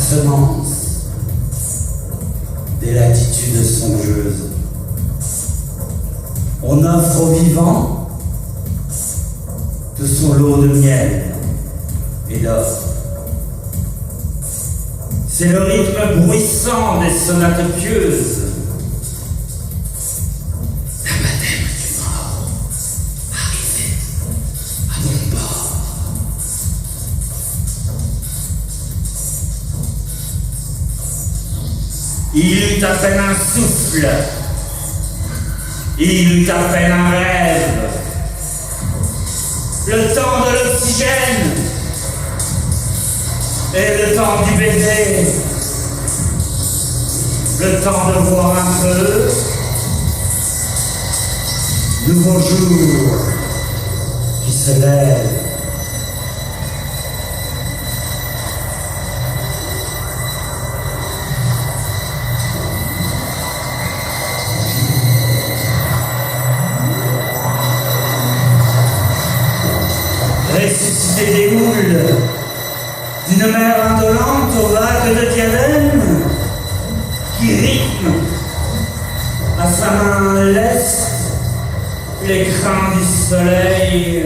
semence des latitudes songeuses. On offre au vivant tout son lot de miel et d'or. C'est le rythme bruissant des sonates pieuses. Un baptême du mort arrivé à mon bord. Il eut à peine un souffle, il eut à peine un rêve, le temps de l'oxygène et le temps du baiser, le temps de voir un peu, nouveau jour qui se lève. Ressusciter des moules d'une mer indolente aux vagues de diadème qui rythme à sa main leste les crins du soleil,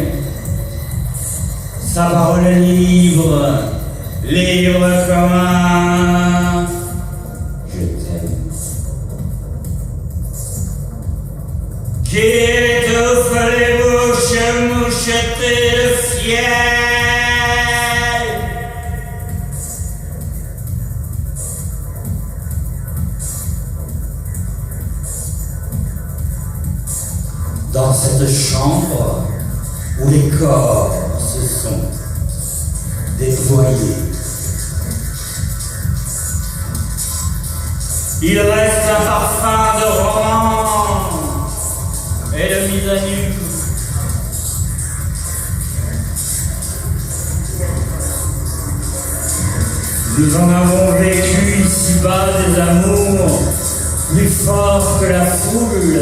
sa parole libre, libre comme un je t'aime, qui étouffe les bouches mouchetées de fiel. Dans cette chambre où les corps se sont déployés, il reste un parfum de roman et de mise à nu. Nous en avons vécu ici-bas des amours plus forts que la foule.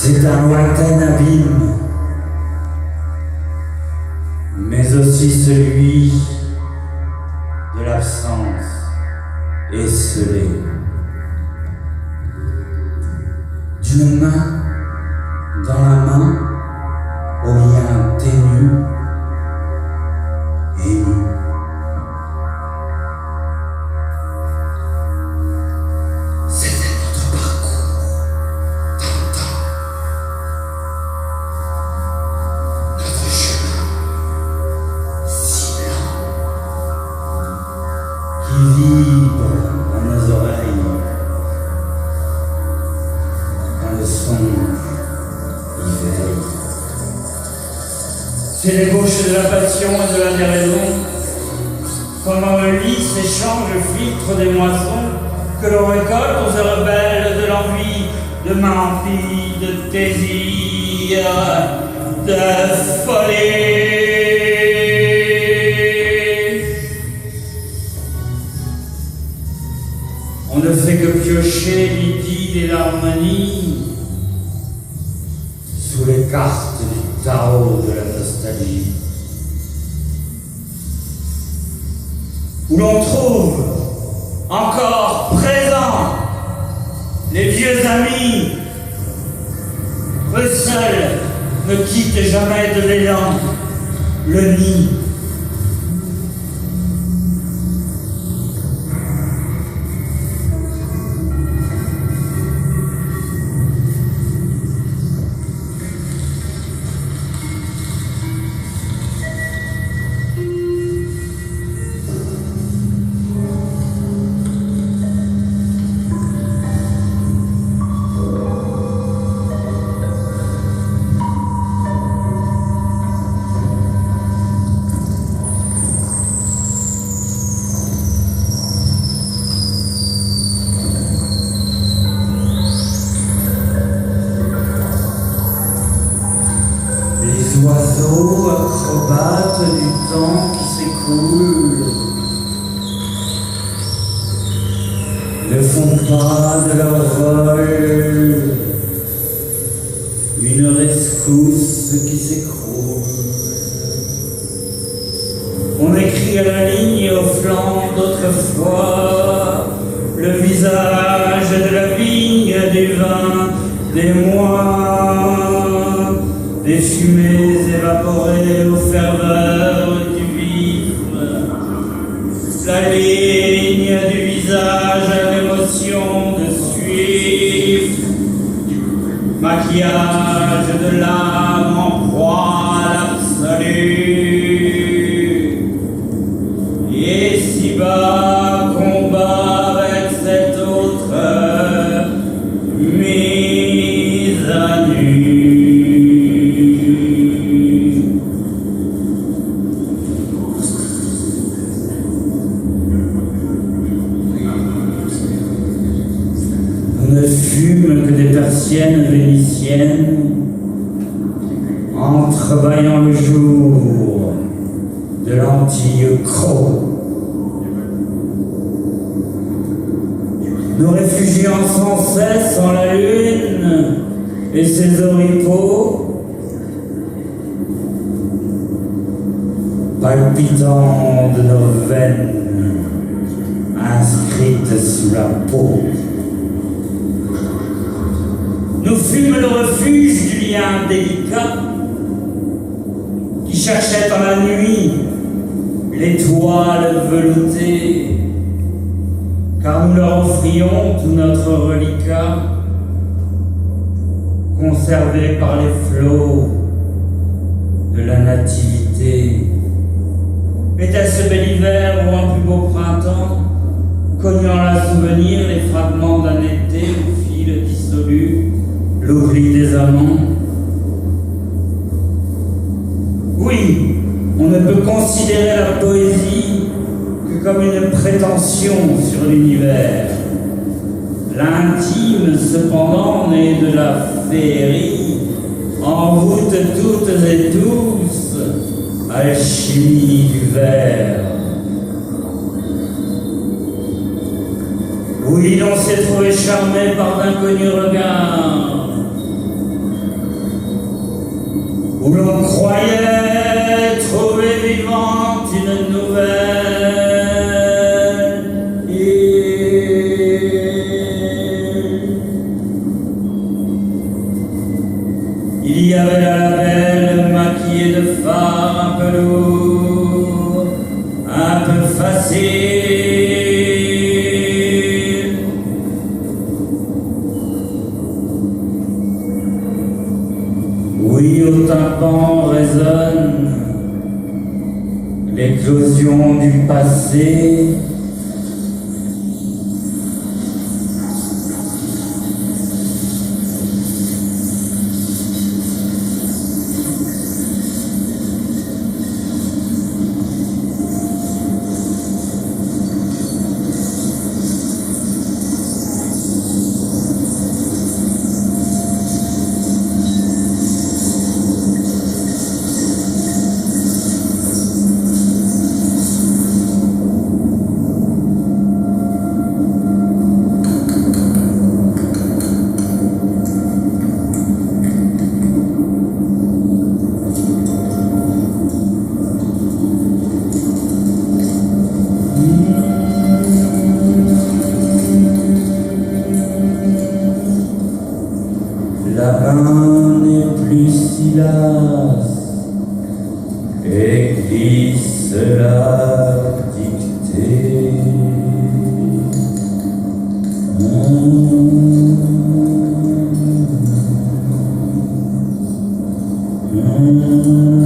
C'est un lointain abîme, mais aussi celui de l'absence esselée. D'une main dans la main, au lien ténu et nu. Vibre dans nos oreilles, quand le songe y veille. C'est l'ébauche de la passion et de la déraison, pendant le lit s'échange le filtre des moissons que l'on récolte aux heures belles de l'envie, de memplie, de désir, de folie. On ne fait que piocher l'idylle et l'harmonie sous les cartes du tarot de la nostalgie, où l'on trouve encore présents les vieux amis. Eux seuls ne quittent jamais de l'élan le nid. de leur vol, une rescousse qui s'écroule. On écrit à la ligne au flanc d'autrefois le visage de la vigne, du vin, des mois, des fumées évaporées aux ferveurs du vif, la ligne du visage à l'émotion de suivre, maquillage de l'âme en proie à l'absolu. Et si bas combat avec cette autre mise à nu. On ne fume que des persiennes vénitiennes, entrevoyant le jour de l'Antille Croc. Nous réfugions sans cesse en la lune et ses oripeaux, palpitant de nos veines inscrites sous la peau. Nous fûmes le refuge du lien délicat qui cherchait dans la nuit l'étoile veloutée, car nous leur offrions tout notre reliquat, conservé par les flots de la nativité. Était-ce ce bel hiver ou un plus beau printemps, cognant la souvenir les fragments d'un été au fil dissolu, l'oubli des amants? Oui, on ne peut considérer la poésie que comme une prétention sur l'univers. L'intime, cependant, né de la féerie, envoûte toutes et tous alchimie du verre. Oui, l'on s'est trouvé charmé par d'inconnus regards, où l'on croyait trouver vivante une nouvelle île. Il y avait là la belle maquillée de fard un peu lourd, un peu facile. Oui, au tympan résonne l'éclosion du passé. La main n'est plus si lasse et glisse la dictée. Mm.